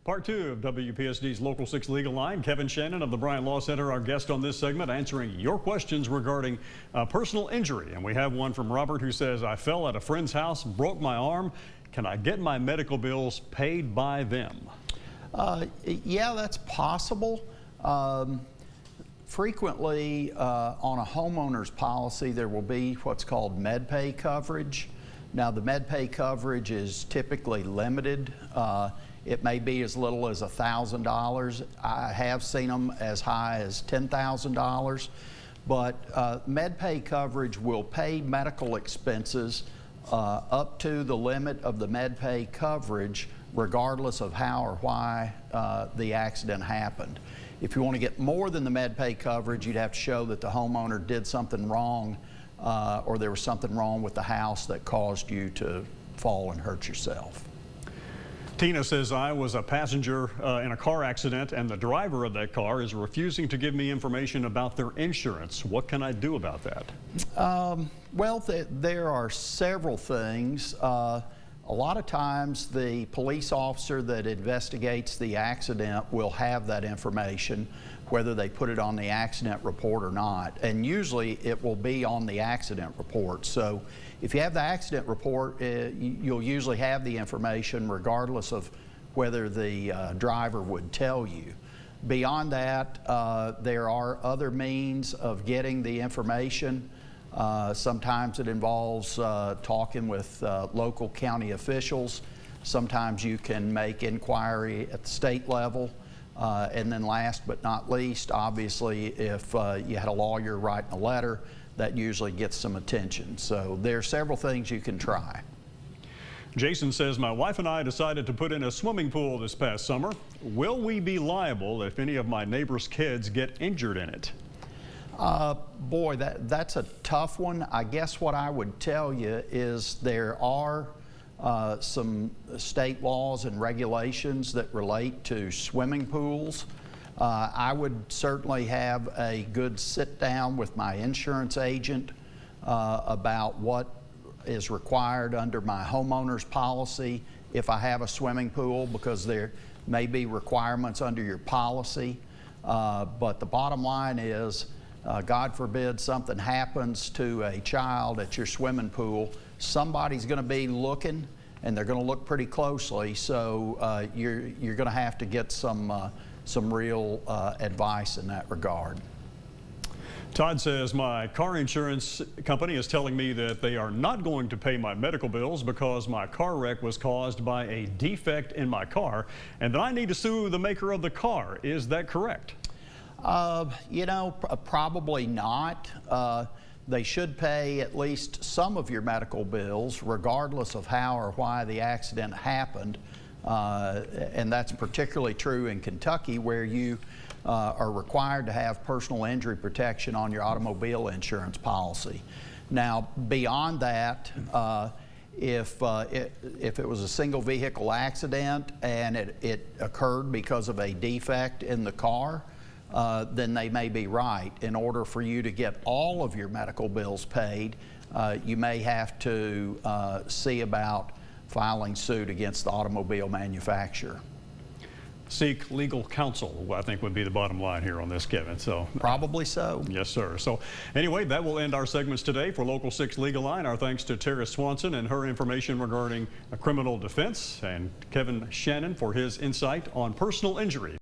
Part two of WPSD's Local 6 Legal Line. Kevin Shannon of the Bryant Law Center, our guest on this segment, answering your questions regarding personal injury. And we have one from Robert who says, I fell at a friend's house, broke my arm. Can I get my medical bills paid by them? Yeah, that's possible. Frequently on a homeowner's policy, there will be what's called MedPay coverage. Now, the MedPay coverage is typically limited. It may be as little as $1,000. I have seen them as high as $10,000. But MedPay coverage will pay medical expenses up to the limit of the MedPay coverage, regardless of how or why the accident happened. If you want to get more than the MedPay coverage, you'd have to show that the homeowner did something wrong or there was something wrong with the house that caused you to fall and hurt yourself. Tina says, I was a passenger in a car accident and the driver of that car is refusing to give me information about their insurance. What can I do about that? Well, there are several things. A lot of times the police officer that investigates the accident will have that information, whether they put it on the accident report or not. And usually it will be on the accident report. So if you have the accident report, you'll usually have the information regardless of whether the driver would tell you. Beyond that, there are other means of getting the information. Sometimes it involves talking with local county officials. Sometimes you can make inquiry at the state level. And then last but not least, obviously, if you had a lawyer writing a letter, that usually gets some attention. So there are several things you can try. Jason says, my wife and I decided to put in a swimming pool this past summer. Will we be liable if any of my neighbor's kids get injured in it? Boy, that's a tough one. I guess what I would tell you is there are some state laws and regulations that relate to swimming pools. I would certainly have a good sit down with my insurance agent about what is required under my homeowner's policy if I have a swimming pool, because there may be requirements under your policy. But the bottom line is, God forbid something happens to a child at your swimming pool, somebody's going to be looking, and they're going to look pretty closely. So you're going to have to get some real advice in that regard. Todd says, my car insurance company is telling me that they are not going to pay my medical bills because my car wreck was caused by a defect in my car, and that I need to sue the maker of the car. Is that correct? You know, probably not. They should pay at least some of your medical bills, regardless of how or why the accident happened. And that's particularly true in Kentucky, where you are required to have personal injury protection on your automobile insurance policy. Now, beyond that, if it was a single vehicle accident and it occurred because of a defect in the car, then they may be right. In order for you to get all of your medical bills paid, you may have to see about filing suit against the automobile manufacturer. Seek legal counsel, I think, would be the bottom line here on this, Kevin. So probably so. Yes, sir. So anyway, that will end our segments today for Local 6 Legal Line. Our thanks to Tara Swanson and her information regarding a criminal defense, and Kevin Shannon for his insight on personal injury.